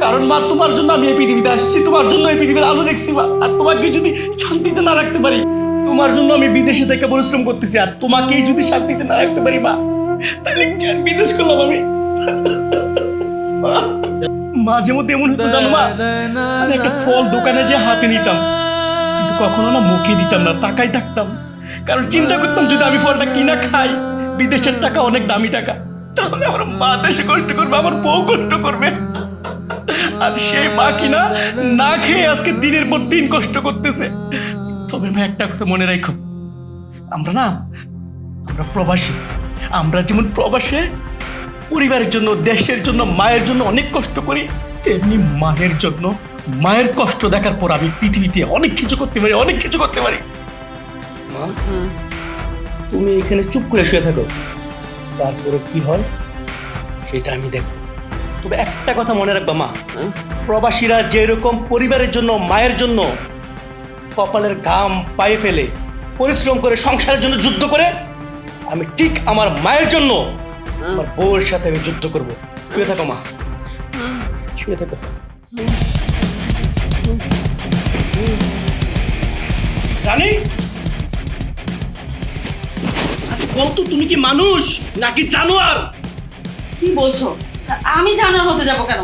কারণ মা তোমার জন্য আমি এই পৃথিবীতে আসছি, তোমার জন্য এই পৃথিবীর আলো দেখছি মা। আর তোমাকে যদি শান্তিতে না রাখতে পারি, তোমার জন্য আমি বিদেশে থেকে পরিশ্রম করতেছি, আর তোমাকেই যদি শান্তিতে না রাখতে পারি মা, তাহলে কেন বিদেশ করলাম আমি? মাঝে মধ্যে এমন হতো জানো মা, আমি একটা ফল দোকানে যে হাতে নিতাম, কিন্তু কখনো না মুখে দিতাম না, তাকাই থাকতাম। কারণ চিন্তা করতাম যদি আমি ফলটা কিনা খাই, বিদেশের টাকা অনেক দামি টাকা, তাহলে আমার মা দেশে কষ্ট করবে, আমার বউ কষ্ট করবে। আর সেই মা কিনা না খেয়ে আজকে দিনের পর দিন কষ্ট করতেছে। তবে মা একটা কথা মনে রাখো, আমরা প্রবাসী, আমরা যেমন প্রবাসে পরিবারের জন্য, দেশের জন্য, মায়ের জন্য অনেক কষ্ট করি, তেমনি মায়ের জন্য, মায়ের কষ্ট দেখার পর আমি পৃথিবীতে অনেক কিছু করতে পারি, অনেক কিছু করতে পারি। মা, তুমি এখানে চুপ করে শুয়ে থাকো, তারপরে কি হয় সেটা আমি দেখব। তবে একটা কথা মনে রাখবা মা, প্রবাসীরা যেরকম পরিবারের জন্য, মায়ের জন্য কপালের ঘাম পায়ে ফেলে পরিশ্রম করে সংসারের জন্য যুদ্ধ করে, আমি ঠিক আমার মায়ের জন্য, আমার বউয়ের সাথে আমি যুদ্ধ করব। শুয়ে থাকো মা, শুয়ে থাকো। রানী, বলতো তুমি কি মানুষ নাকি জানোয়ার? কি বলছো? আমি জানার হতে যাব কেন?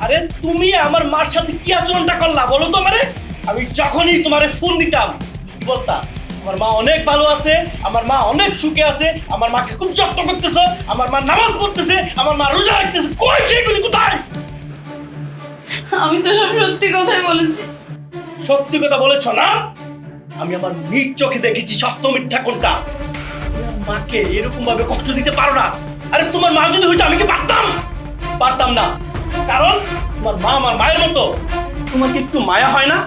আরে তুমি আমার মার সাথে কি আচরণটা করলা বলো তো আমারে? আমি যখনই তোমারে ফোন দিতাম কি বলতা? আমার মা অনেক ভালো আছে, আমার মা অনেক সুখে আছে, আমার মাকে খুব যত্ন করতেছে, আমার মা নামাজ পড়তেছে, আমার মা রোজা রাখতেছে। কই সেগুলি কোথায়? আমি তো সব সত্যি কথাই বলেছি। সত্যি কথা বলেছ না? আমি আমার নিজ চোখে দেখেছি সত্য মিথ্যা কোনটা। তুমি আমার মাকে এরকম ভাবে কষ্ট দিতে পারো না। আরে তোমার মা যদি হইতো আমি কি পারতাম না। কারণ তোমার মা আমার মায়ের মতো। তোমার কি একটু মায়া হয় না?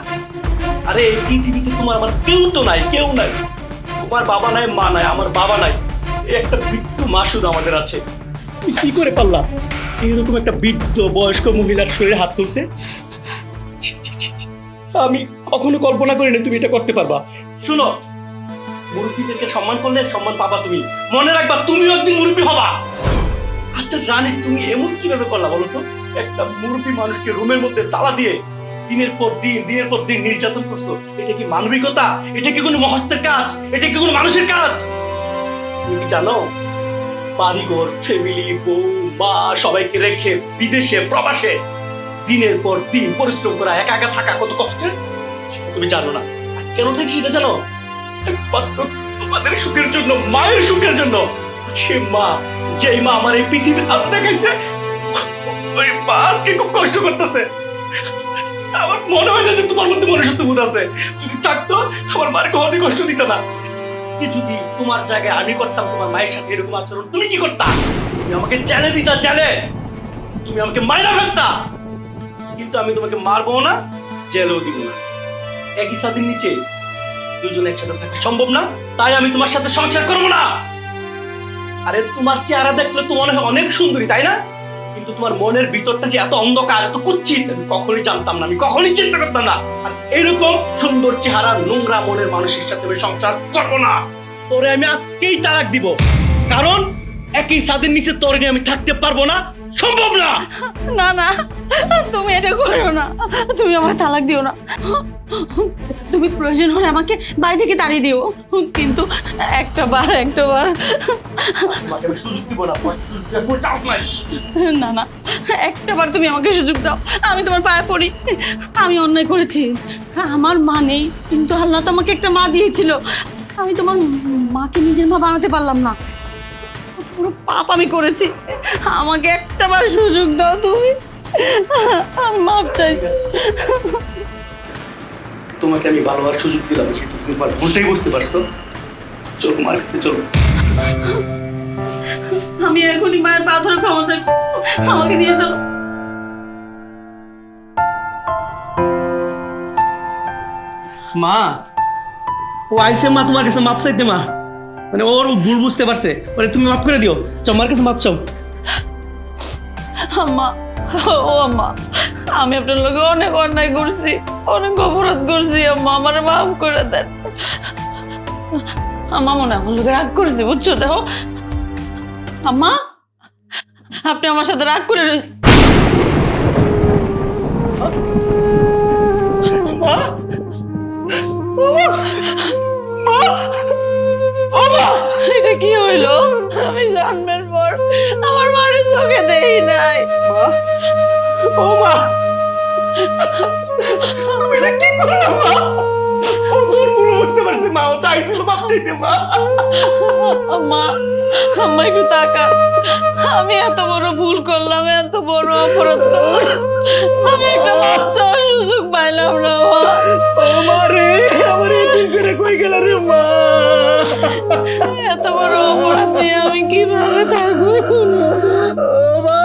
আরে এই পৃথিবীতে তোমার আমার কেউ তো নাই, কেউ নাই। তোমার বাবা নাই, মা নাই, আমার বাবা নাই, এই একটা বৃদ্ধ মা শুধু আমাদের আছে। তুমি কি করে পারলা এরকম একটা বৃদ্ধ বয়স্ক মহিলার শরীরে হাত তুলতে? ছি, ছি, ছি, ছি। আমি কখনো কল্পনা করিনি তুমি এটা করতে পারবা। শুনো, মুরব্বীদেরকে সম্মান করলে সম্মান পাবা তুমি। মনে রাখবা তুমিও একদিন মুরব্বী হবা। আচ্ছা রানী, তুমি এমন কিভাবে করলা বলো তো? একটা মুরব্বী মানুষকে রুমের মধ্যে তালা দিয়ে দিনের পর দিন নির্যাতন করছো। এটা কি মানবিকতা? এটা কি কোনো মহত্বের কাজ? এটা কি কোনো মানুষের কাজ? তুমি কি জানো বাড়িঘর, ফ্যামিলি, বউ, মা সবাইকে রেখে বিদেশে প্রবাসে দিনের পর দিন পরিশ্রম করা, একা একা থাকা কত কষ্টের? সেটা তুমি জানো না। আর কেন থাকি সেটা জানো? একমাত্র তোমাদের সুখের জন্য, মায়ের সুখের জন্য। সে মা, যেই মা আমার এই পৃথিবীর আলো দেখাইছে, ওই মা আজকে খুব কষ্ট করতেছে। আমার মনে হয় না যে তোমার মধ্যে মনুষ্যত্ব বোধ আছে। যদি থাকতো আমার মার কখনই কষ্ট দিত না। যদি তোমার জায়গায় আমি করতাম তোমার মায়ের সাথে এরকম আচরণ, তুমি কি করতা? তুমি আমাকে জেলে দিতা, জেলে। তুমি আমাকে মাইরা ফেলতা। কিন্তু আমি তোমাকে মারবো না, জেলেও দিব না। একই ছাদের নিচে দুজন একসাথে থাকা সম্ভব না, তাই আমি তোমার সাথে সংসার করবো না। আরে তোমার চেহারা দেখলে তো মনে হয় অনেক সুন্দরী, তাই না? কিন্তু তোমার মনের ভিতরটা যে এত অন্ধকার, এত কুচ্ছিত, আমি কখনোই জানতাম না, আমি কখনোই চিন্তা করতাম না। আর এইরকম সুন্দর চেহারা নোংরা মনের মানুষের সাথে আমি সংসার করবো না। তোরে আমি আজকেই তালাক দিব, কারণ একই ছাদের নিচে তোরে নিয়ে আমি থাকতে পারবো না, সম্ভব না। না না, তুমি এটা করো না, তুমি আমার তালাক দিও না। তুমি প্রয়োজন হলে আমাকে বাড়ি থেকে তাড়িয়ে দিও, কিন্তু একটা বার তোমাকে আমি সুযোগ দিব না, সুযোগ দেওয়ার কোনো চাপ নাই। না না, একটা বার তুমি আমাকে সুযোগ দাও, আমি তোমার পায়ে পড়ি। আমি অন্যায় করেছি, আমার মা নেই, কিন্তু আল্লাহ তো আমাকে একটা মা দিয়েছিল। আমি তোমার মাকে নিজের মা বানাতে পারলাম না, কত বড় পাপ আমি করেছি। আমাকে একটা বার সুযোগ দাও তুমি, আমি মাফ চাই। তোমাকে আমি ভালোবাসার সুযোগ দিলাম, সেটা তুমি ভুলটাই বুঝতে পারছো। চলো মার কাছে চলো। আমি এখনই মায়ের পা ধরে ক্ষমা চাই, আমাকে নিয়ে চলো। মা, ও আইসে মা তোমার কাছে মাপ চাইতে। মা মানে ওর ভুল বুঝতে পারছে, ওরে তুমি মাফ করে দিও। চাও মার কাছে মাপ চাও। আম্মা, ও আম্মা, আমি আপনার লোকে অনেক অন্যায় করছি, অনেক অপরাধ করছি আম্মা, আমার মাফ করে দেন। আম্মা মনে হয় আমার লোকে রাগ করেছি, বুঝছো? দেখো আম্মা, আপনি আমার সাথে রাগ করে রয়েছেন। এটা কি হইলো? আমি জন্মের পর আমার মারে চোখে দেই নাই। ও মা, আমি এটা কি করলাম মা? ও তোর পুরো বুঝতে পারছি মা, ও তাই ছিল বাপ চাইতে মা। আম্মা, আম্মা একটু তাকা। আমি এত বড় ভুল করলাম, এত বড় অপরাধ করলাম, আমি একটা বাচ্চার সুযোগ পাইলাম না মা। ও মা রে, আমার এই করে কই গেল রে মা? এত বড় অপরাধ নিয়ে আমি কিভাবে থাকবো? ও মা